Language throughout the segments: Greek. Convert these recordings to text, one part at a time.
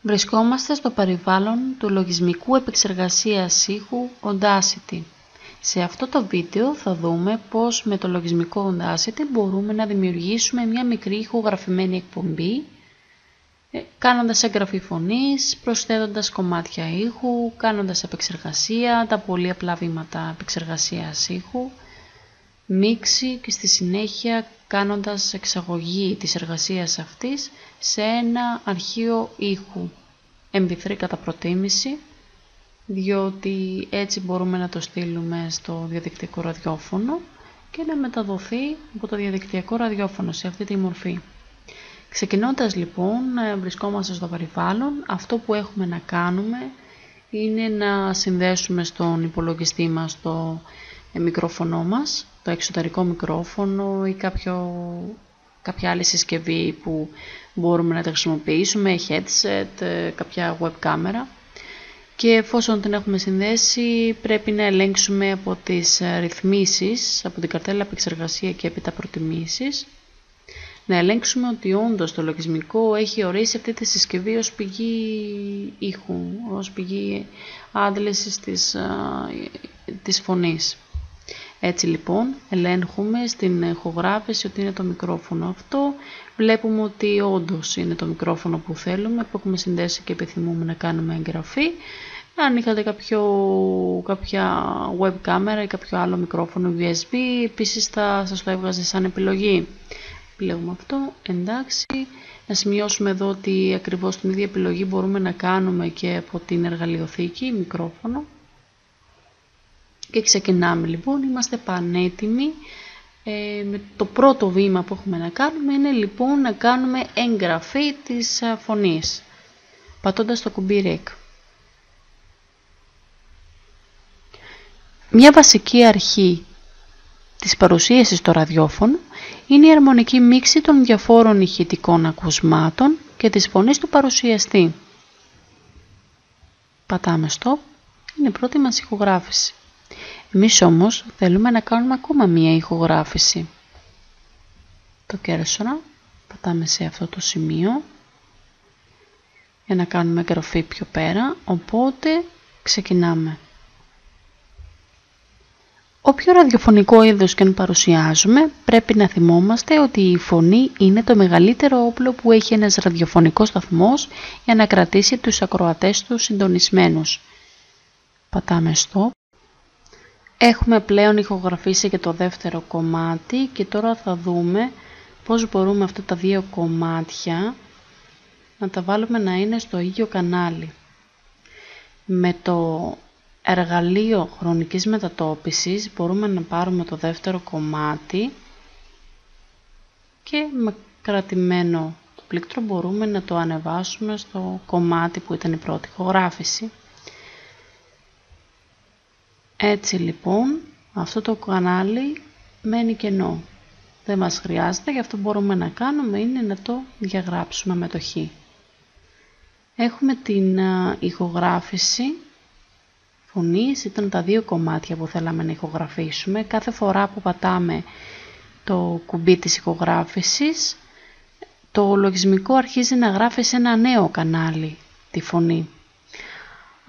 Βρισκόμαστε στο περιβάλλον του λογισμικού επεξεργασίας ήχου Audacity. Σε αυτό το βίντεο θα δούμε πώς με το λογισμικό Audacity μπορούμε να δημιουργήσουμε μια μικρή ηχογραφημένη εκπομπή, κάνοντας έγγραφη φωνής, προσθέτοντας κομμάτια ήχου, κάνοντας επεξεργασία, τα πολύ απλά βήματα επεξεργασίας ήχου, μίξη και στη συνέχεια κάνοντας εξαγωγή της εργασίας αυτής σε ένα αρχείο ήχου MP3 κατά προτίμηση, διότι έτσι μπορούμε να το στείλουμε στο διαδικτυακό ραδιόφωνο και να μεταδοθεί από το διαδικτυακό ραδιόφωνο σε αυτή τη μορφή. Ξεκινώντας λοιπόν, βρισκόμαστε στο περιβάλλον. Αυτό που έχουμε να κάνουμε είναι να συνδέσουμε στον υπολογιστή μας το μικρόφωνο μας, το εξωτερικό μικρόφωνο ή κάποια άλλη συσκευή που μπορούμε να τα χρησιμοποιήσουμε, headset, κάποια web κάμερα. Και εφόσον την έχουμε συνδέσει, πρέπει να ελέγξουμε από τις ρυθμίσεις, από την καρτέλα επεξεργασία και έπειτα προτιμήσεις, να ελέγξουμε ότι όντως το λογισμικό έχει ορίσει αυτή τη συσκευή ως πηγή ήχου, ως πηγή άντλησης της φωνής. Έτσι λοιπόν ελέγχουμε στην ηχογράφηση ότι είναι το μικρόφωνο αυτό. Βλέπουμε ότι όντως είναι το μικρόφωνο που θέλουμε, που έχουμε συνδέσει και επιθυμούμε να κάνουμε εγγραφή. Αν είχατε κάποια web κάμερα ή κάποιο άλλο μικρόφωνο USB, επίσης θα σας το έβγαζε σαν επιλογή. Επιλέγουμε αυτό, εντάξει. Να σημειώσουμε εδώ ότι ακριβώς την ίδια επιλογή μπορούμε να κάνουμε και από την εργαλειοθήκη μικρόφωνο. Και ξεκινάμε λοιπόν, είμαστε πανέτοιμοι. Το πρώτο βήμα που έχουμε να κάνουμε είναι λοιπόν να κάνουμε εγγραφή της φωνής, πατώντας το κουμπί REC. Μια βασική αρχή της παρουσίασης στο ραδιόφωνο είναι η αρμονική μίξη των διαφόρων ηχητικών ακουσμάτων και της φωνής του παρουσιαστή. Πατάμε stop, είναι η πρώτη μας ηχογράφηση. Εμείς όμως θέλουμε να κάνουμε ακόμα μία ηχογράφηση. Το κέρσορα πατάμε σε αυτό το σημείο για να κάνουμε εγγραφή πιο πέρα, οπότε ξεκινάμε. Όποιο ραδιοφωνικό είδος και αν παρουσιάζουμε, πρέπει να θυμόμαστε ότι η φωνή είναι το μεγαλύτερο όπλο που έχει ένας ραδιοφωνικός σταθμός για να κρατήσει τους ακροατές του συντονισμένους. Πατάμε stop. Έχουμε πλέον ηχογραφήσει και το δεύτερο κομμάτι και τώρα θα δούμε πώς μπορούμε αυτά τα δύο κομμάτια να τα βάλουμε να είναι στο ίδιο κανάλι. Με το εργαλείο χρονικής μετατόπισης μπορούμε να πάρουμε το δεύτερο κομμάτι και με κρατημένο το πλήκτρο μπορούμε να το ανεβάσουμε στο κομμάτι που ήταν η πρώτη ηχογράφηση. Έτσι λοιπόν αυτό το κανάλι μένει κενό. Δεν μας χρειάζεται, γι' αυτό μπορούμε να κάνουμε είναι να το διαγράψουμε με το Χ. Έχουμε την ηχογράφηση φωνής, ήταν τα δύο κομμάτια που θέλαμε να ηχογραφήσουμε. Κάθε φορά που πατάμε το κουμπί της ηχογράφησης, το λογισμικό αρχίζει να γράφει σε ένα νέο κανάλι τη φωνή.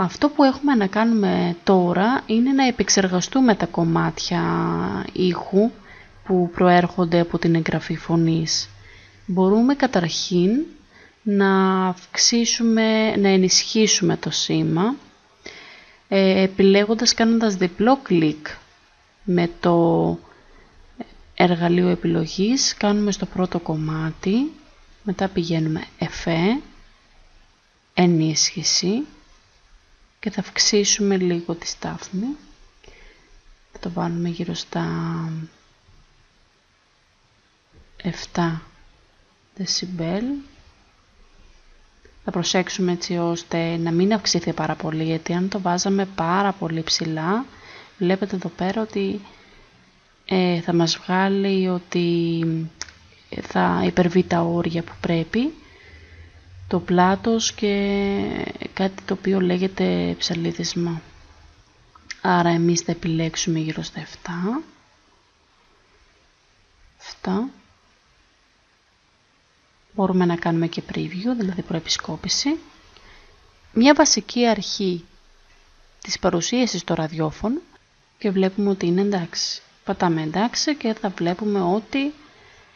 Αυτό που έχουμε να κάνουμε τώρα είναι να επεξεργαστούμε τα κομμάτια ήχου που προέρχονται από την εγγραφή φωνής. Μπορούμε καταρχήν να ενισχύσουμε το σήμα, επιλέγοντας, κάνοντας διπλό κλικ με το εργαλείο επιλογής, κάνουμε στο πρώτο κομμάτι, μετά πηγαίνουμε Εφέ, ενίσχυση και θα αυξήσουμε λίγο τη στάθμη. Θα το βάλουμε γύρω στα 7 δεσιμπέλ. Θα προσέξουμε έτσι ώστε να μην αυξηθεί πάρα πολύ, γιατί αν το βάζαμε πάρα πολύ ψηλά, βλέπετε εδώ πέρα ότι θα μας βγάλει ότι θα υπερβεί τα όρια που πρέπει, το πλάτος και κάτι το οποίο λέγεται ψαλίδισμα. Άρα εμείς θα επιλέξουμε γύρω στα 7. Μπορούμε να κάνουμε και preview, δηλαδή προεπισκόπηση. μια βασική αρχή της παρουσίασης στο ραδιόφωνο και βλέπουμε ότι είναι εντάξει. Πατάμε εντάξει και θα βλέπουμε ότι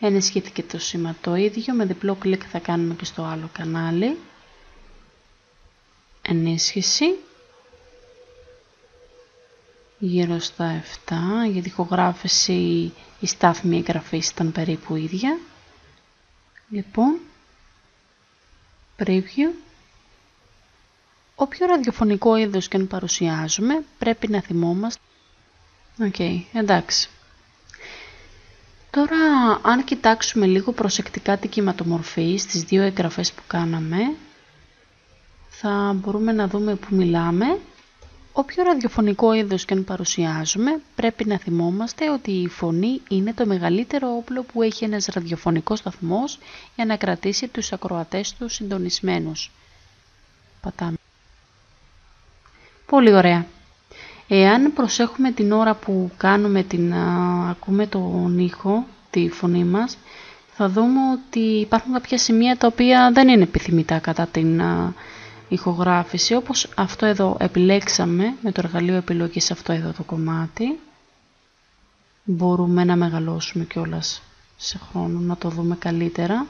ενισχύθηκε το σήμα. Το ίδιο με διπλό κλικ θα κάνουμε και στο άλλο κανάλι. Ενίσχυση. Γύρω στα 7, για τη ηχογράφηση η στάθμη εγγραφής ήταν περίπου ίδια. Λοιπόν, preview. Όποιο ραδιοφωνικό είδος και αν παρουσιάζουμε, πρέπει να θυμόμαστε. Εντάξει. Τώρα, αν κοιτάξουμε λίγο προσεκτικά την κυματομορφή στις δύο εγγραφές που κάναμε, θα μπορούμε να δούμε που μιλάμε. Όποιο ραδιοφωνικό είδος και αν παρουσιάζουμε, πρέπει να θυμόμαστε ότι η φωνή είναι το μεγαλύτερο όπλο που έχει ένας ραδιοφωνικός σταθμός για να κρατήσει τους ακροατές του συντονισμένους. Πατάμε. Πολύ ωραία. Εάν προσέχουμε την ώρα που κάνουμε ακούμε τον ήχο, τη φωνή μας, θα δούμε ότι υπάρχουν κάποια σημεία τα οποία δεν είναι επιθυμητά κατά την ηχογράφηση, όπως αυτό εδώ επιλέξαμε με το εργαλείο επιλογής αυτό εδώ το κομμάτι. Μπορούμε να μεγαλώσουμε κιόλας σε χρόνο, να το δούμε καλύτερα.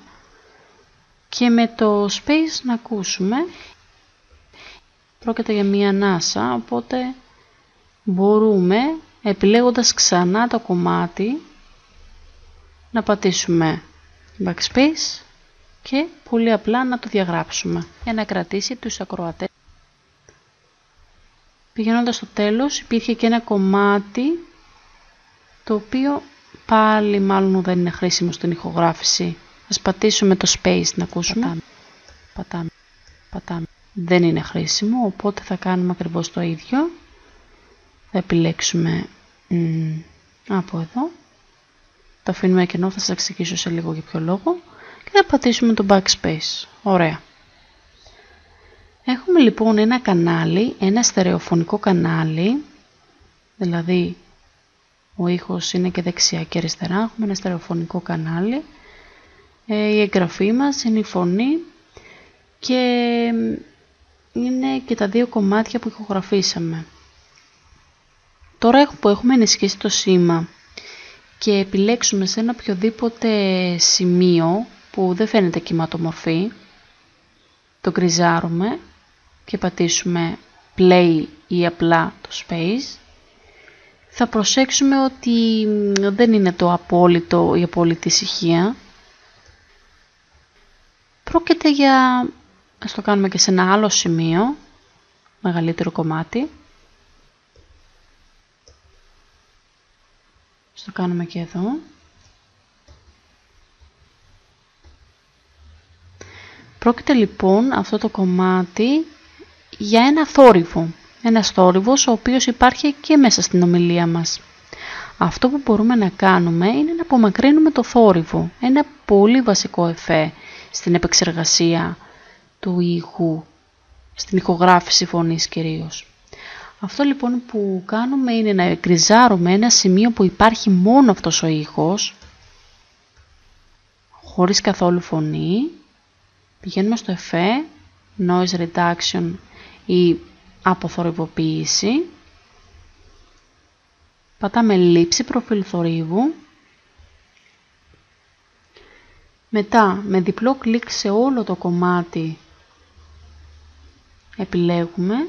Και με το space να ακούσουμε. Πρόκειται για μία ανάσα, οπότε μπορούμε, επιλέγοντας ξανά το κομμάτι, να πατήσουμε backspace και πολύ απλά να το διαγράψουμε για να κρατήσει τους ακροατές. Πηγαίνοντας στο τέλος, υπήρχε και ένα κομμάτι το οποίο πάλι μάλλον δεν είναι χρήσιμο στην ηχογράφηση. Ας πατήσουμε το space να ακούσουμε. Πατάμε. Δεν είναι χρήσιμο, οπότε θα κάνουμε ακριβώς το ίδιο. Θα επιλέξουμε από εδώ. Το αφήνουμε κενό, θα σας εξηγήσω σε λίγο για ποιο λόγο. Και θα πατήσουμε το backspace. Ωραία. Έχουμε λοιπόν ένα κανάλι, ένα στερεοφωνικό κανάλι. Δηλαδή ο ήχος είναι και δεξιά και αριστερά. Έχουμε ένα στερεοφωνικό κανάλι. Η εγγραφή μας είναι η φωνή. Και είναι και τα δύο κομμάτια που ηχογραφήσαμε. Τώρα που έχουμε ενισχύσει το σήμα και επιλέξουμε σε ένα οποιοδήποτε σημείο που δεν φαίνεται κυματομορφή, το γκριζάρουμε και πατήσουμε play ή απλά το space, θα προσέξουμε ότι δεν είναι το απόλυτο, η απόλυτη ησυχία. Πρόκειται για, ας το κάνουμε και σε ένα άλλο σημείο, μεγαλύτερο κομμάτι. Το κάνουμε και εδώ. Πρόκειται λοιπόν αυτό το κομμάτι για ένα θόρυβο. Ένας θόρυβος ο οποίος υπάρχει και μέσα στην ομιλία μας. Αυτό που μπορούμε να κάνουμε είναι να απομακρύνουμε το θόρυβο. Ένα πολύ βασικό εφέ στην επεξεργασία του ήχου, στην ηχογράφηση φωνής κυρίως. Αυτό λοιπόν που κάνουμε είναι να γκριζάρουμε ένα σημείο που υπάρχει μόνο αυτός ο ήχος, χωρίς καθόλου φωνή. Πηγαίνουμε στο εφέ, noise reduction ή αποθορυβοποίηση. Πατάμε λήψη προφίλ θορύβου. Μετά με διπλό κλικ σε όλο το κομμάτι επιλέγουμε.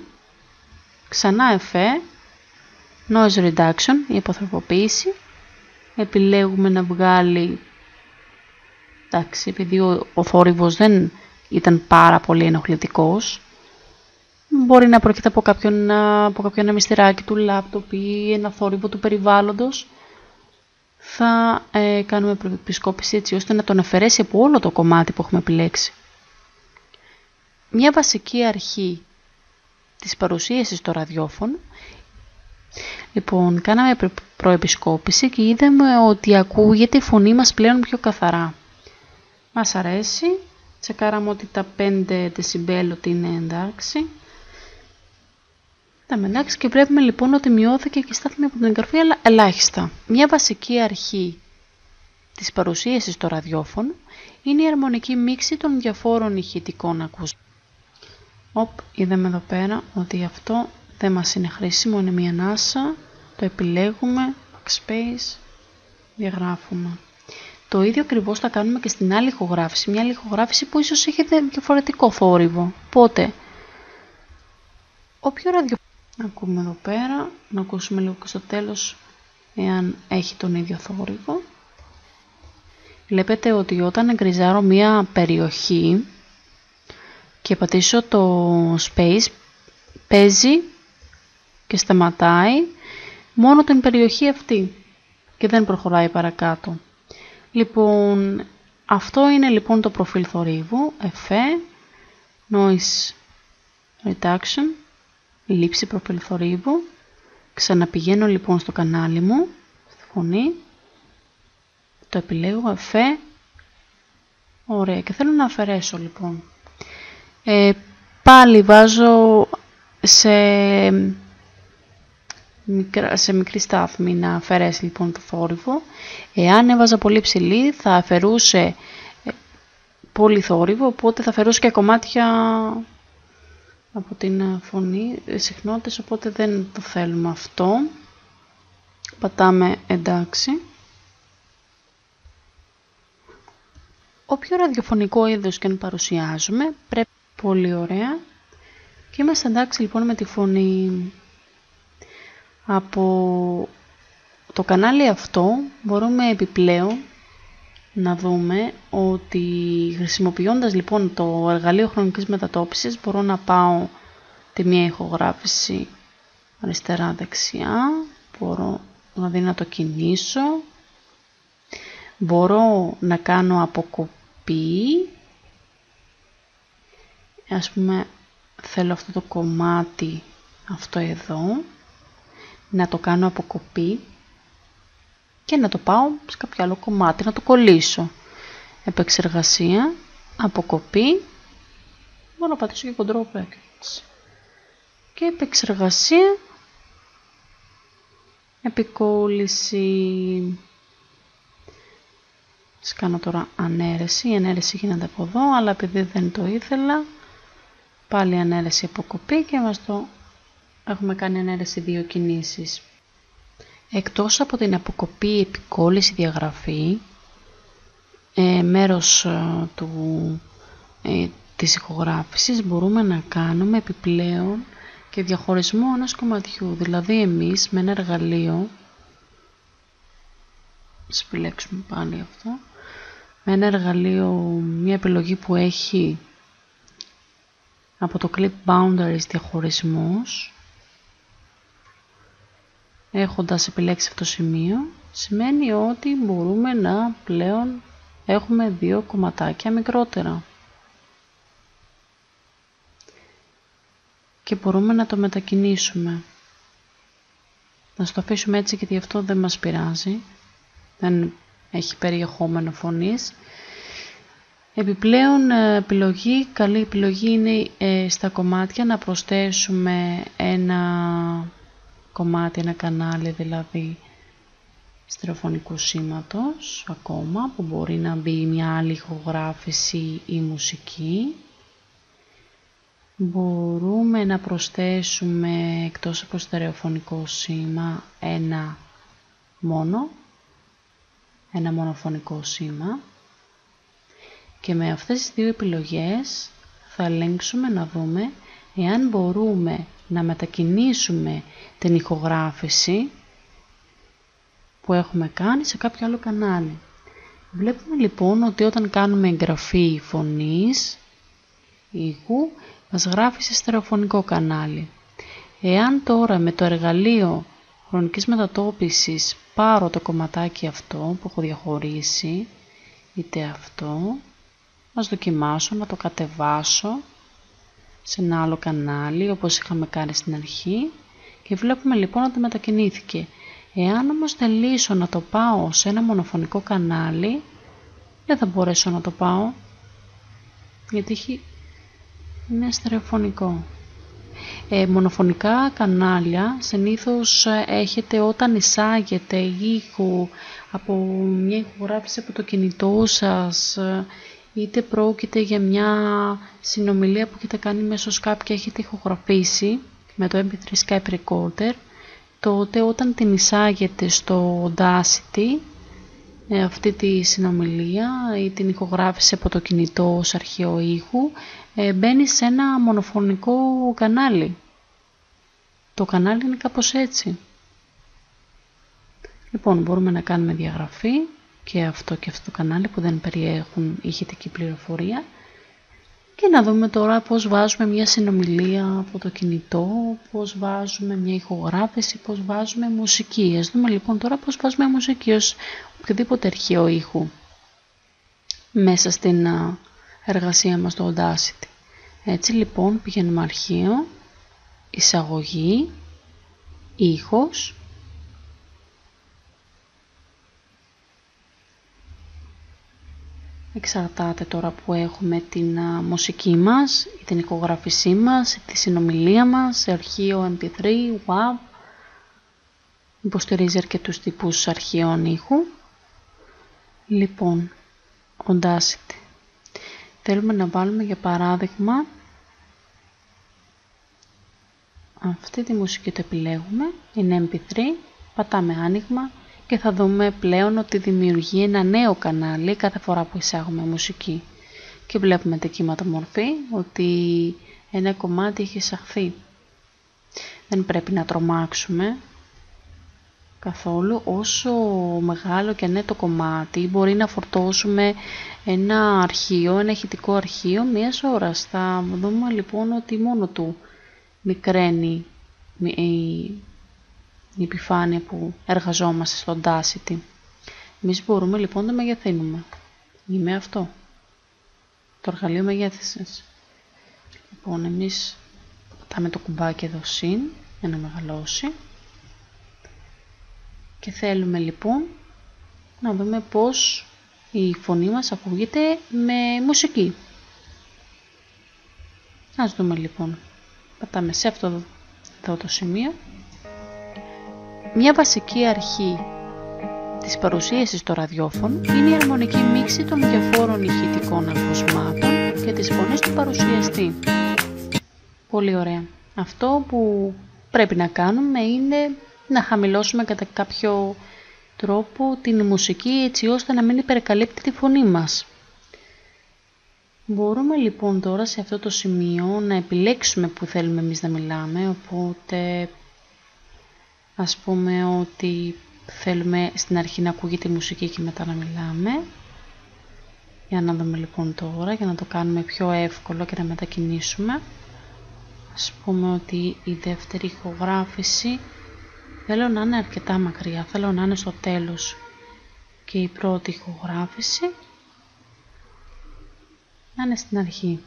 Ξανά εφέ, noise reduction, η αποθορυβοποίηση. Επιλέγουμε να βγάλει, εντάξει, επειδή ο θόρυβος δεν ήταν πάρα πολύ ενοχλητικός, μπορεί να πρόκειται από κάποιο αναμυστηράκι του λάπτοπ ή ένα θόρυβο του περιβάλλοντος. Θα κάνουμε επισκόπηση έτσι ώστε να τον αφαιρέσει από όλο το κομμάτι που έχουμε επιλέξει. Μια βασική αρχή της παρουσίασης στο ραδιόφωνο. Λοιπόν, κάναμε προεπισκόπηση και είδαμε ότι ακούγεται η φωνή μας πλέον πιο καθαρά. Μας αρέσει. Τσεκάραμε ότι τα 5 δεσιμπέλ ότι είναι εντάξει. Τα εντάξει και βλέπουμε λοιπόν ότι μειώθηκε και η στάθμη από την εγγραφή, αλλά ελάχιστα. Μια βασική αρχή της παρουσίασης στο ραδιόφωνο είναι η αρμονική μίξη των διαφόρων ηχητικών ακούσματων. Είδαμε εδώ πέρα ότι αυτό δεν μας είναι χρήσιμο, είναι μια ανάσα. Το επιλέγουμε, backspace, διαγράφουμε. Το ίδιο ακριβώς θα κάνουμε και στην άλλη ηχογράφηση. Μια άλλη ηχογράφηση που ίσως έχετε διαφορετικό θόρυβο. Οπότε, όποιο ραδιοφωνικό ακούμε εδώ πέρα, να ακούσουμε λίγο και στο τέλος εάν έχει τον ίδιο θόρυβο. Βλέπετε ότι όταν εγκριζάρω μια περιοχή και πατήσω το space, παίζει και σταματάει μόνο την περιοχή αυτή και δεν προχωράει παρακάτω. Λοιπόν, αυτό είναι λοιπόν το προφίλ θορύβου, Effect, Noise Reduction, λήψη προφίλ θορύβου. Ξαναπηγαίνω λοιπόν στο κανάλι μου, στη φωνή, το επιλέγω, Effect, ωραία, και θέλω να αφαιρέσω λοιπόν. Πάλι βάζω σε μικρή στάθμη να αφαιρέσει λοιπόν το θόρυβο. Εάν έβαζα πολύ ψηλή θα αφαιρούσε πολύ θόρυβο, οπότε θα αφαιρούσε και κομμάτια από την φωνή, συχνότητες, οπότε δεν το θέλουμε αυτό. Πατάμε εντάξει. Όποιο ραδιοφωνικό είδος και αν παρουσιάζουμε, πρέπει πολύ ωραία. Και είμαστε εντάξει λοιπόν με τη φωνή. Από το κανάλι αυτό μπορούμε επιπλέον να δούμε ότι χρησιμοποιώντας λοιπόν το εργαλείο χρονικής μετατόπισης μπορώ να πάω τη μία ηχογράφηση αριστερά δεξιά, μπορώ δηλαδή να το κινήσω, μπορώ να κάνω αποκοπή, ας πούμε θέλω αυτό το κομμάτι, αυτό εδώ, να το κάνω αποκοπή και να το πάω σε κάποιο άλλο κομμάτι, να το κολλήσω. Επεξεργασία, αποκοπή, μπορώ να πατήσω και Ctrl+. Και επεξεργασία, επικόλληση. Σας κάνω τώρα ανέρεση, η ανέρεση γίνεται από εδώ, αλλά επειδή δεν το ήθελα, πάλι ανέρεση, αποκοπή και μας το έχουμε κάνει ανέρεση 2 κινήσεις. Εκτός από την αποκοπή, επικόλληση, διαγραφή, μέρος της ηχογράφησης μπορούμε να κάνουμε επιπλέον και διαχωρισμό ενός κομματιού. Δηλαδή εμείς με ένα εργαλείο, ας επιλέξουμε πάλι αυτό, με ένα εργαλείο, μια επιλογή που έχει από το Clip Boundaries διαχωρισμός, έχοντας επιλέξει αυτό το σημείο, σημαίνει ότι μπορούμε να πλέον έχουμε 2 κομματάκια μικρότερα. Και μπορούμε να το μετακινήσουμε. Να το αφήσουμε έτσι γιατί αυτό δεν μας πειράζει. Δεν έχει περιεχόμενο φωνής. Επιπλέον επιλογή, καλή επιλογή είναι στα κομμάτια να προσθέσουμε ένα κομμάτι, ένα κανάλι δηλαδή στερεοφωνικού σήματος ακόμα, που μπορεί να μπει μια άλλη ηχογράφηση ή μουσική. Μπορούμε να προσθέσουμε εκτός από στερεοφωνικό σήμα ένα μονοφωνικό σήμα, και με αυτές τις 2 επιλογές θα ελέγξουμε να δούμε εάν μπορούμε να μετακινήσουμε την ηχογράφηση που έχουμε κάνει σε κάποιο άλλο κανάλι. Βλέπουμε λοιπόν ότι όταν κάνουμε εγγραφή φωνής ήχου μας γράφει σε στερεοφωνικό κανάλι. Εάν τώρα με το εργαλείο χρονικής μετατόπισης πάρω το κομματάκι αυτό που έχω διαχωρίσει, είτε αυτό, να δοκιμάσω να το κατεβάσω σε ένα άλλο κανάλι όπως είχαμε κάνει στην αρχή και βλέπουμε λοιπόν ότι μετακινήθηκε. Εάν όμως θελήσω να το πάω σε ένα μονοφωνικό κανάλι, δεν θα μπορέσω να το πάω γιατί είναι στερεοφωνικό. Μονοφωνικά κανάλια συνήθως έχετε όταν εισάγετε ήχο από μια ηχογράφηση από το κινητό σας είτε πρόκειται για μια συνομιλία που έχετε κάνει μέσω Skype και έχετε ηχογραφήσει με το MP3 Skype Recorder, τότε όταν την εισάγετε στο Audacity, αυτή τη συνομιλία ή την ηχογράφηση από το κινητό ως αρχείο ήχου, μπαίνει σε ένα μονοφωνικό κανάλι. Το κανάλι είναι κάπως έτσι. Λοιπόν, μπορούμε να κάνουμε διαγραφή και αυτό το κανάλι που δεν περιέχουν ηχητική πληροφορία και να δούμε τώρα πώς βάζουμε μια συνομιλία από το κινητό, πώς βάζουμε μια ηχογράφηση, πώς βάζουμε μουσική. Ας δούμε λοιπόν τώρα πώς βάζουμε μουσική ως οποιοδήποτε αρχείο ήχου μέσα στην εργασία μας στο Audacity. Έτσι λοιπόν πηγαίνουμε αρχείο, εισαγωγή, ήχος, εξαρτάται τώρα που έχουμε την μουσική μας, ή την ηχογράφησή μας, τη συνομιλία μας, σε αρχείο MP3, WAV, υποστηρίζει αρκετούς τύπους αρχείων ήχου. Λοιπόν, Audacity. Θέλουμε να βάλουμε για παράδειγμα αυτή τη μουσική, το επιλέγουμε, είναι MP3, πατάμε άνοιγμα και θα δούμε πλέον ότι δημιουργεί ένα νέο κανάλι κάθε φορά που εισάγουμε μουσική. Και βλέπουμε τα κύματα μορφή ότι ένα κομμάτι έχει εισαχθεί. Δεν πρέπει να τρομάξουμε καθόλου, όσο μεγάλο και αν είναι το κομμάτι, μπορεί να φορτώσουμε ένα αρχείο, ένα ηχητικό αρχείο μιας ώρας. Θα δούμε λοιπόν ότι μόνο του μικραίνει η επιφάνεια που εργαζόμαστε στο Audacity. Εμείς μπορούμε λοιπόν να το μεγεθύνουμε. Με αυτό. Το εργαλείο μεγέθυνσης. Λοιπόν, εμείς πατάμε το κουμπάκι εδώ συν για να μεγαλώσει. Και θέλουμε λοιπόν να δούμε πώς η φωνή μας ακούγεται με μουσική. Ας δούμε λοιπόν. Πατάμε σε αυτό εδώ το σημείο. Μια βασική αρχή της παρουσίασης στο ραδιόφωνο είναι η αρμονική μίξη των διαφόρων ηχητικών ακουσμάτων και τις φωνές του παρουσιαστή. Πολύ ωραία. Αυτό που πρέπει να κάνουμε είναι να χαμηλώσουμε κατά κάποιο τρόπο την μουσική έτσι ώστε να μην υπερκαλύπτει τη φωνή μας. Μπορούμε λοιπόν τώρα σε αυτό το σημείο να επιλέξουμε που θέλουμε εμείς να μιλάμε, οπότε ας πούμε ότι θέλουμε στην αρχή να ακούγεται η μουσική και μετά να μιλάμε. Για να δούμε λοιπόν τώρα, για να το κάνουμε πιο εύκολο και να μετακινήσουμε. Ας πούμε ότι η δεύτερη ηχογράφηση θέλω να είναι αρκετά μακριά, θέλω να είναι στο τέλος. Και η πρώτη ηχογράφηση να είναι στην αρχή.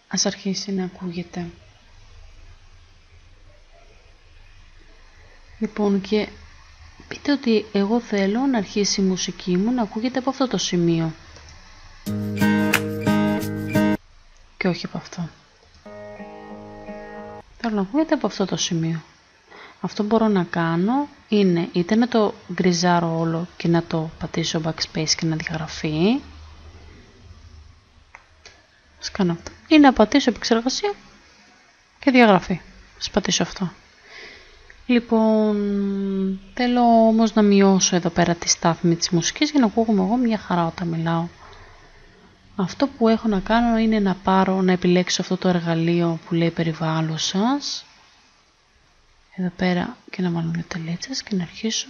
Ας αρχίσει να ακούγεται. Λοιπόν, και πείτε ότι εγώ θέλω να αρχίσει η μουσική μου να ακούγεται από αυτό το σημείο και όχι από αυτό. Θέλω να ακούγεται από αυτό το σημείο. Αυτό που μπορώ να κάνω είναι είτε να το γκριζάρω όλο και να το πατήσω backspace και να διαγραφεί. Ας κάνω αυτό. Ή να πατήσω επεξεργασία και διαγραφή. Ας πατήσω αυτό. Λοιπόν, θέλω όμως να μειώσω εδώ πέρα τη στάθμη της μουσικής για να ακούγομαι εγώ μια χαρά όταν μιλάω. Αυτό που έχω να κάνω είναι να επιλέξω αυτό το εργαλείο που λέει περιβάλλον σας. Εδώ πέρα και να βάλω μια τελίτσες και να αρχίσω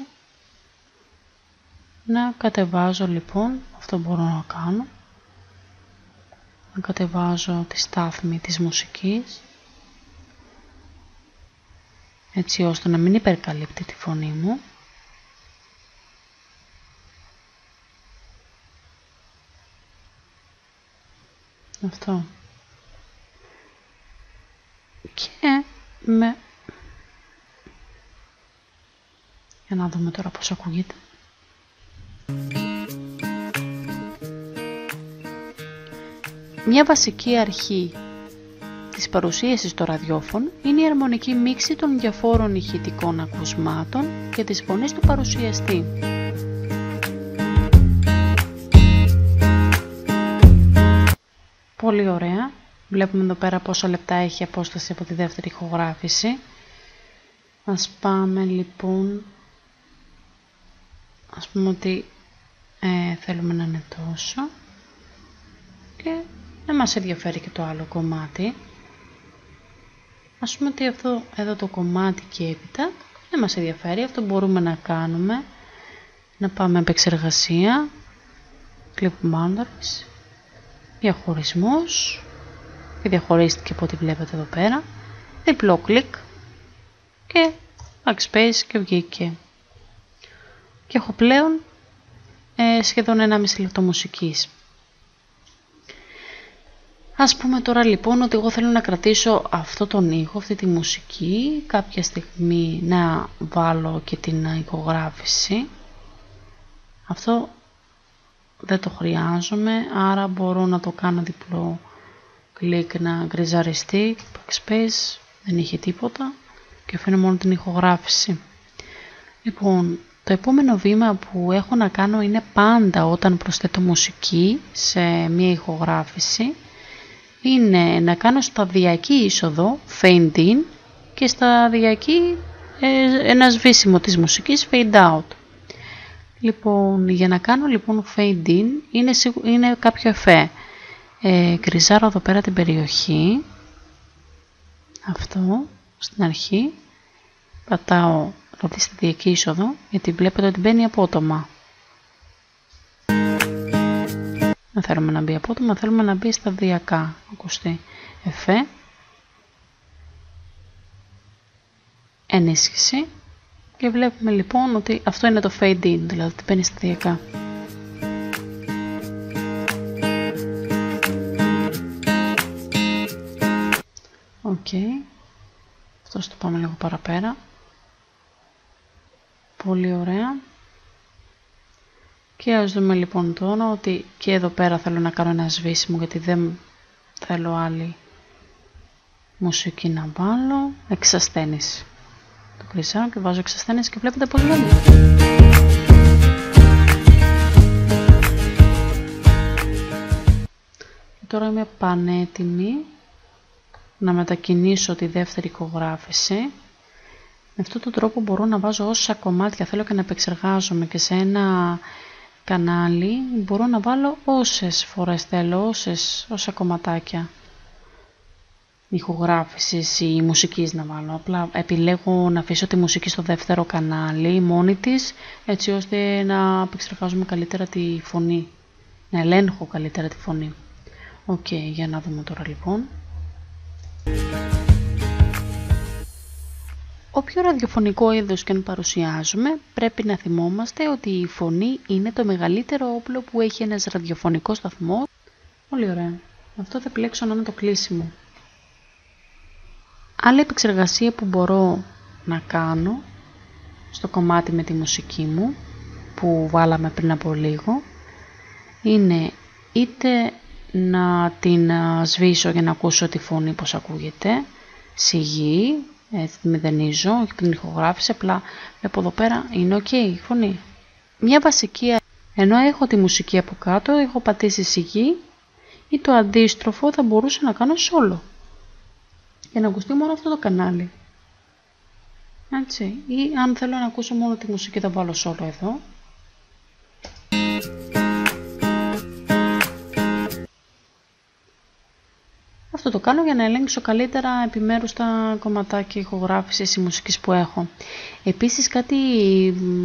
να κατεβάζω λοιπόν, αυτό μπορώ να κάνω. Να κατεβάζω τη στάθμη της μουσικής. Έτσι ώστε να μην υπερκαλύπτει τη φωνή μου. Αυτό. Και για να δούμε τώρα πώς ακούγεται. Μια βασική αρχή της παρουσίασης στο ραδιόφωνο είναι η αρμονική μίξη των διαφόρων ηχητικών ακουσμάτων και της φωνής του παρουσιαστή. Πολύ ωραία. Βλέπουμε εδώ πέρα πόσα λεπτά έχει απόσταση από τη δεύτερη ηχογράφηση. Ας πάμε λοιπόν, ας πούμε ότι θέλουμε να είναι τόσο και δεν μας ενδιαφέρει και το άλλο κομμάτι. Ας πούμε ότι αυτό εδώ το κομμάτι και έπειτα δεν μας ενδιαφέρει, αυτό μπορούμε να κάνουμε, να πάμε επεξεργασία, clip boundaries, διαχωρισμός, και διαχωρίστηκε από ό,τι βλέπετε εδώ πέρα, διπλό κλικ και backspace και βγήκε. Και έχω πλέον σχεδόν 1,5 λεπτό μουσικής. Ας πούμε τώρα λοιπόν ότι εγώ θέλω να κρατήσω αυτό τον ήχο, αυτή τη μουσική, κάποια στιγμή να βάλω και την ηχογράφηση. Αυτό δεν το χρειάζομαι, άρα μπορώ να το κάνω διπλό κλικ να γκριζαριστεί, backspace, δεν είχε τίποτα και αφήνω μόνο την ηχογράφηση. Λοιπόν, το επόμενο βήμα που έχω να κάνω είναι πάντα όταν προσθέτω μουσική σε μία ηχογράφηση, είναι να κάνω σταδιακή είσοδο, fade in, και σταδιακή ένα σβήσιμο της μουσικής, fade out. Λοιπόν, για να κάνω λοιπόν fade in είναι κάποιο εφέ. Γκριζάρω εδώ πέρα την περιοχή, αυτό στην αρχή, πατάω δηλαδή σταδιακή είσοδο, γιατί βλέπετε ότι μπαίνει απότομα. Δεν θέλουμε να μπει απότομα, θέλουμε να μπει σταδιακά. Ακουστεί εφέ, ενίσχυση, και βλέπουμε λοιπόν ότι αυτό είναι το fade in, δηλαδή ότι μπαίνει σταδιακά. Οκ, αυτό το πάμε λίγο παραπέρα. Πολύ ωραία. Και ας δούμε λοιπόν τώρα ότι και εδώ πέρα θέλω να κάνω ένα σβήσιμο, γιατί δεν θέλω άλλη μουσική να βάλω. Εξασθένηση. Το κλεισάω και βάζω εξασθένηση και βλέπετε πως βγαίνει. Και τώρα είμαι πανέτοιμη να μετακινήσω τη δεύτερη ηχογράφηση. Με αυτόν τον τρόπο μπορώ να βάζω όσα κομμάτια θέλω και να επεξεργάζομαι, και σε ένα κανάλι μπορώ να βάλω όσες φορές θέλω, όσα κομματάκια ηχογράφησης ή μουσικής να βάλω. Απλά επιλέγω να αφήσω τη μουσική στο δεύτερο κανάλι μόνη της, έτσι ώστε να επεξεργάζομαι καλύτερα τη φωνή, να ελέγχω καλύτερα τη φωνή. Οκ, για να δούμε τώρα λοιπόν. Όποιο ραδιοφωνικό είδος και αν παρουσιάζουμε, πρέπει να θυμόμαστε ότι η φωνή είναι το μεγαλύτερο όπλο που έχει ένας ραδιοφωνικός σταθμός. Πολύ ωραία. Αυτό θα επιλέξω να είναι το κλείσιμο. Άλλη επεξεργασία που μπορώ να κάνω στο κομμάτι με τη μουσική μου, που βάλαμε πριν από λίγο, είναι είτε να την σβήσω για να ακούσω τη φωνή πως ακούγεται, σιγή, έτσι τη μηδενίζω, όχι την ηχογράφηση, απλά από εδώ πέρα είναι ok η φωνή. Μια βασική, ενώ έχω τη μουσική από κάτω, έχω πατήσει σιγή, ή το αντίστροφο θα μπορούσα να κάνω solo για να ακουστεί μόνο αυτό το κανάλι. Έτσι, ή αν θέλω να ακούσω μόνο τη μουσική θα βάλω solo εδώ. Αυτό το κάνω για να ελέγξω καλύτερα επιμέρους τα κομματάκια ηχογράφησης ή μουσικής που έχω. Επίσης κάτι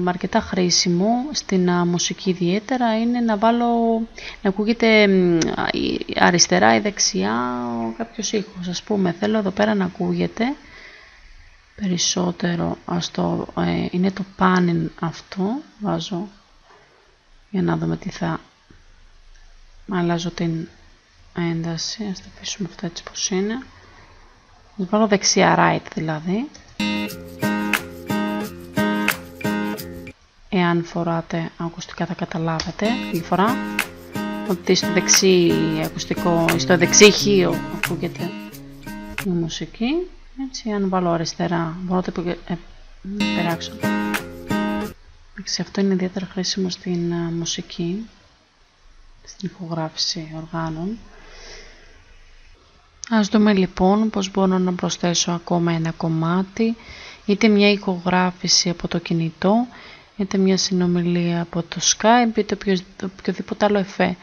αρκετά χρήσιμο στην μουσική ιδιαίτερα είναι να βάλω, να ακούγεται αριστερά ή δεξιά κάποιος ήχος. Ας πούμε θέλω εδώ πέρα να ακούγεται περισσότερο, είναι το panning αυτό, βάζω για να δούμε τι θα, αλλάζω την ένταση, ας τα αφήσουμε αυτά έτσι πως είναι. Θα βάλω δεξιά, right δηλαδή. Εάν φοράτε ακουστικά θα καταλάβετε τη φορά ότι στο δεξί ακουστικό ή στο δεξί ηχείο ακούγεται η μουσική. Έτσι, αν βάλω αριστερά μπορώ να το περάξω. Αυτό είναι ιδιαίτερα χρήσιμο στην μουσική, στην ηχογράφηση οργάνων. Ας δούμε λοιπόν πως μπορώ να προσθέσω ακόμα ένα κομμάτι, είτε μια ηχογράφηση από το κινητό, είτε μια συνομιλία από το Skype, είτε οποιοδήποτε άλλο εφέ.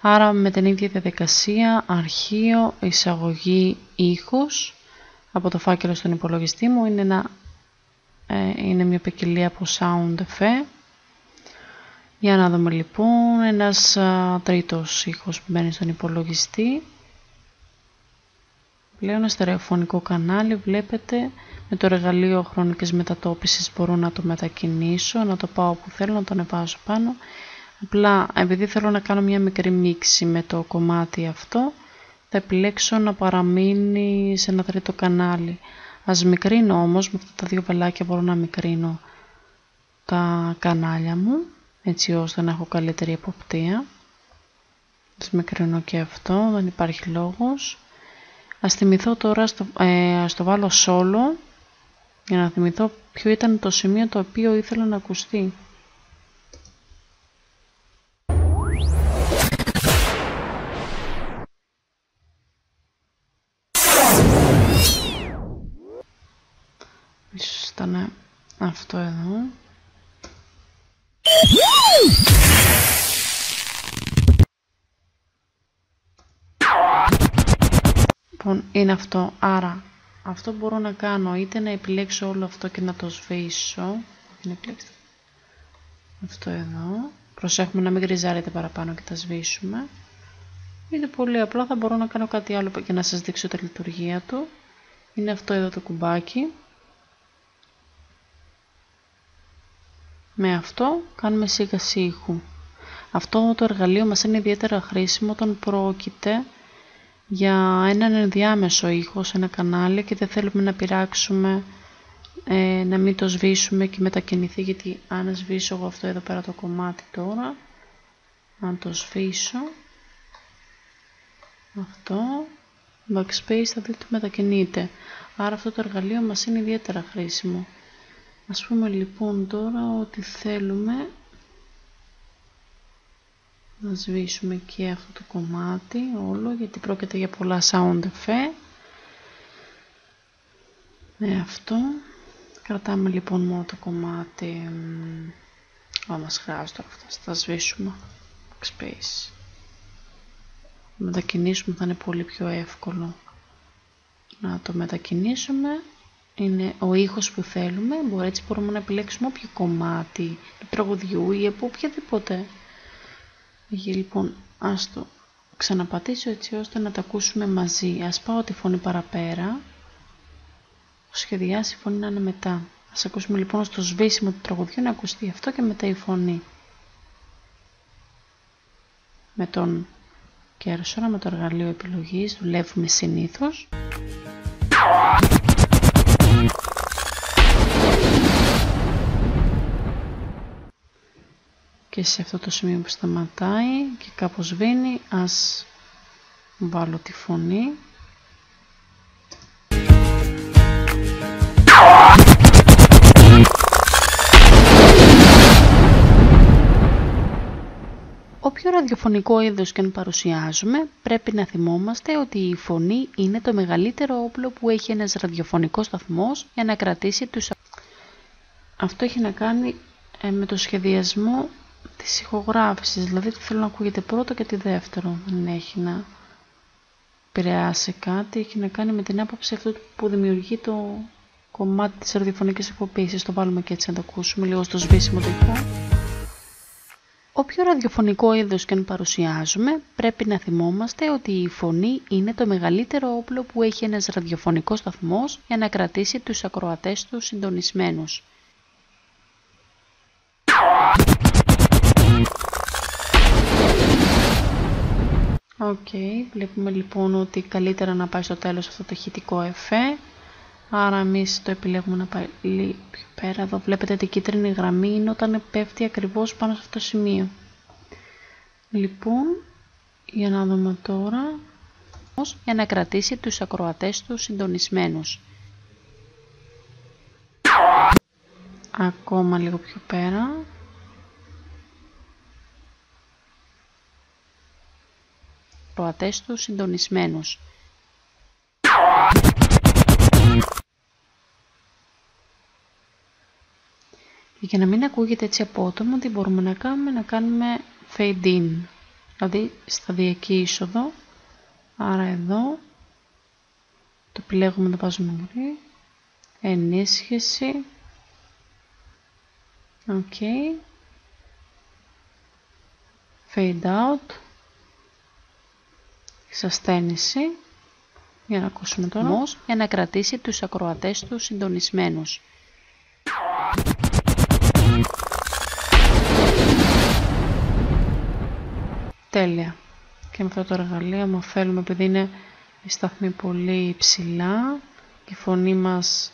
Άρα με την ίδια διαδικασία, αρχείο, εισαγωγή, ήχος από το φάκελο στον υπολογιστή μου. Είναι μια ποικιλία από sound effect. Για να δούμε λοιπόν, ένας τρίτος ήχος που μπαίνει στον υπολογιστή. Πλέον ένα στερεοφωνικό κανάλι, βλέπετε, με το εργαλείο χρονικής μετατόπισης μπορώ να το μετακινήσω, να το πάω όπου θέλω, να το ανεβάσω πάνω. Απλά επειδή θέλω να κάνω μια μικρή μίξη με το κομμάτι αυτό, θα επιλέξω να παραμείνει σε ένα τρίτο κανάλι. Ας μικρύνω όμως, με αυτά τα δύο βελάκια μπορώ να μικρύνω τα κανάλια μου, έτσι ώστε να έχω καλύτερη εποπτεία. Ας μικρύνω και αυτό, δεν υπάρχει λόγος. Ας θυμηθώ τώρα, ας το βάλω solo, για να θυμηθώ ποιο ήταν το σημείο το οποίο ήθελα να ακουστεί. Ίσως ήταν αυτό εδώ. Λοιπόν, είναι αυτό. Άρα αυτό μπορώ να κάνω, είτε να επιλέξω όλο αυτό και να το σβήσω. Αυτό εδώ. Προσέχουμε να μην γκριζάρετε παραπάνω και τα σβήσουμε. Είτε πολύ απλά θα μπορώ να κάνω κάτι άλλο για να σας δείξω τη λειτουργία του. Είναι αυτό εδώ το κουμπάκι. Με αυτό κάνουμε σίγαση ήχου. Αυτό το εργαλείο μας είναι ιδιαίτερα χρήσιμο όταν πρόκειται για έναν ενδιάμεσο ήχο σε ένα κανάλι και δεν θέλουμε να πειράξουμε, να μην το σβήσουμε και μετακινηθεί, γιατί αν σβήσω εγώ αυτό εδώ πέρα το κομμάτι τώρα, αν το σβήσω, αυτό, backspace, θα δείτε μετακινείται. Άρα αυτό το εργαλείο μας είναι ιδιαίτερα χρήσιμο. Ας πούμε λοιπόν τώρα ότι θέλουμε να σβήσουμε και αυτό το κομμάτι όλο, γιατί πρόκειται για πολλά sound effect. Με αυτό κρατάμε λοιπόν μόνο το κομμάτι. Μας χρειάζεται αυτά, θα σβήσουμε. Backspace. Να μετακινήσουμε, θα είναι πολύ πιο εύκολο να το μετακινήσουμε. Είναι ο ήχος που θέλουμε, έτσι μπορούμε να επιλέξουμε όποιο κομμάτι του τραγουδιού ή από οποιαδήποτε. Λοιπόν, ας το ξαναπατήσω έτσι ώστε να τα ακούσουμε μαζί. Ας πάω τη φωνή παραπέρα. Έχω σχεδιάσει η φωνή να είναι μετά. Ας ακούσουμε λοιπόν στο σβήσιμο του τραγουδιού να ακουστεί αυτό και μετά η φωνή. Με τον κέρσορα, με το εργαλείο επιλογής, δουλεύουμε συνήθως. Και σε αυτό το σημείο που σταματάει και κάπως σβήνει, ας βάλω τη φωνή. Όποιο ραδιοφωνικό είδος και αν παρουσιάζουμε, πρέπει να θυμόμαστε ότι η φωνή είναι το μεγαλύτερο όπλο που έχει ένας ραδιοφωνικός σταθμός για να κρατήσει τους... Αυτό έχει να κάνει με το σχεδιασμό της ηχογράφησης, δηλαδή τι θέλω να ακούγεται πρώτο και τι δεύτερο. Δεν έχει να επηρεάσει κάτι, έχει να κάνει με την άποψη αυτού που δημιουργεί το κομμάτι της ραδιοφωνικής εκπομπής. Το βάλουμε και έτσι να το ακούσουμε λίγο στο σβήσιμο του ήχου. Όποιο ραδιοφωνικό είδος και αν παρουσιάζουμε, πρέπει να θυμόμαστε ότι η φωνή είναι το μεγαλύτερο όπλο που έχει ένας ραδιοφωνικός σταθμός για να κρατήσει τους ακροατές του συντονισμένους. Βλέπουμε λοιπόν ότι καλύτερα να πάει στο τέλος αυτό το ηχητικό εφέ. Άρα εμείς το επιλέγουμε να πάει λίγο πιο πέρα. Εδώ βλέπετε την κίτρινη γραμμή είναι όταν πέφτει ακριβώς πάνω σε αυτό το σημείο. Λοιπόν, για να δούμε τώρα, για να κρατήσει τους ακροατές του συντονισμένους. Ακόμα λίγο πιο πέρα. Ακροατές του συντονισμένους. Και για να μην ακούγεται έτσι απότομο, τι μπορούμε να κάνουμε fade in, δηλαδή σταδιακή είσοδο. Άρα εδώ το επιλέγουμε, το βάζουμε πολύ, ενίσχυση, ok, fade out, εξασθένηση, για να ακούσουμε τώρα, όμως, για να κρατήσει τους ακροατές του συντονισμένους. Τέλεια. Και με αυτό το εργαλείο, άμα θέλουμε, επειδή είναι η σταθμή πολύ υψηλά και η φωνή μας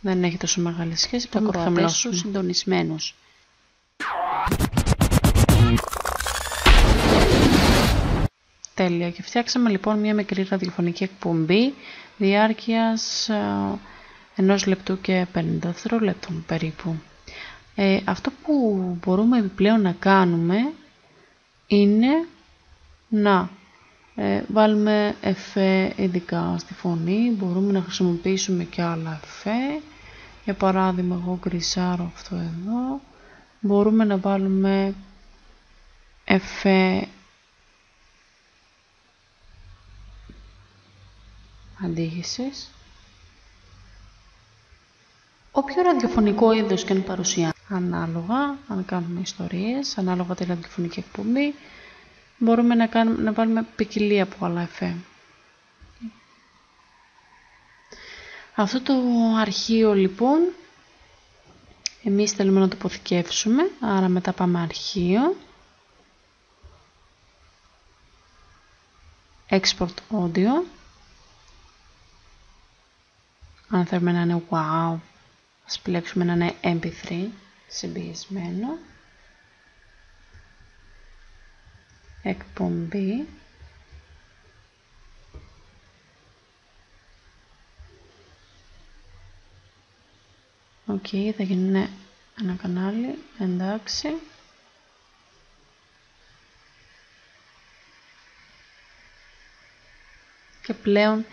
δεν έχει τόσο μεγάλη σχέση, μπορούμε να χαμηλώσουμε συντονισμένους. Τέλεια. Και φτιάξαμε λοιπόν μια μικρή ραδιοφωνική εκπομπή διάρκειας 1 λεπτού και 50 δευτερολέπτων περίπου. Αυτό που μπορούμε επιπλέον να κάνουμε είναι να βάλουμε εφέ ειδικά στη φωνή. Μπορούμε να χρησιμοποιήσουμε και άλλα εφέ. Για παράδειγμα, εγώ γκρισάρω αυτό εδώ. Μπορούμε να βάλουμε εφέ αντίγησης. Όποιο ραδιοφωνικό είδος και αν παρουσιάζει, ανάλογα, αν κάνουμε ιστορίες, ανάλογα τη ραδιοφωνική εκπομπή, μπορούμε να βάλουμε ποικιλία από άλλα εφέ. Αυτό το αρχείο λοιπόν, εμείς θέλουμε να το αποθηκεύσουμε, άρα μετά πάμε αρχείο, export audio, αν θέλουμε να είναι wow, ας επιλέξουμε να είναι mp3, συμπιεσμένο, εκπομπή, ok, θα γίνει ένα κανάλι, εντάξει, και πλέον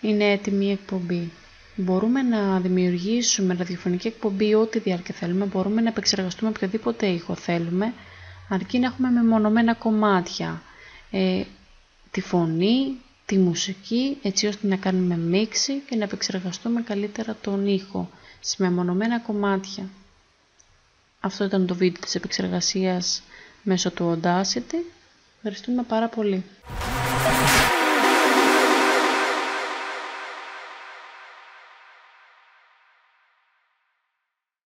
είναι έτοιμη η εκπομπή. Μπορούμε να δημιουργήσουμε ραδιοφωνική εκπομπή ό,τι διάρκεια θέλουμε, μπορούμε να επεξεργαστούμε οποιοδήποτε ήχο θέλουμε, αρκεί να έχουμε μεμονωμένα κομμάτια, τη φωνή, τη μουσική, έτσι ώστε να κάνουμε μίξη και να επεξεργαστούμε καλύτερα τον ήχο σε μεμονωμένα κομμάτια. Αυτό ήταν το βίντεο της επεξεργασίας μέσω του Audacity. Ευχαριστούμε πάρα πολύ.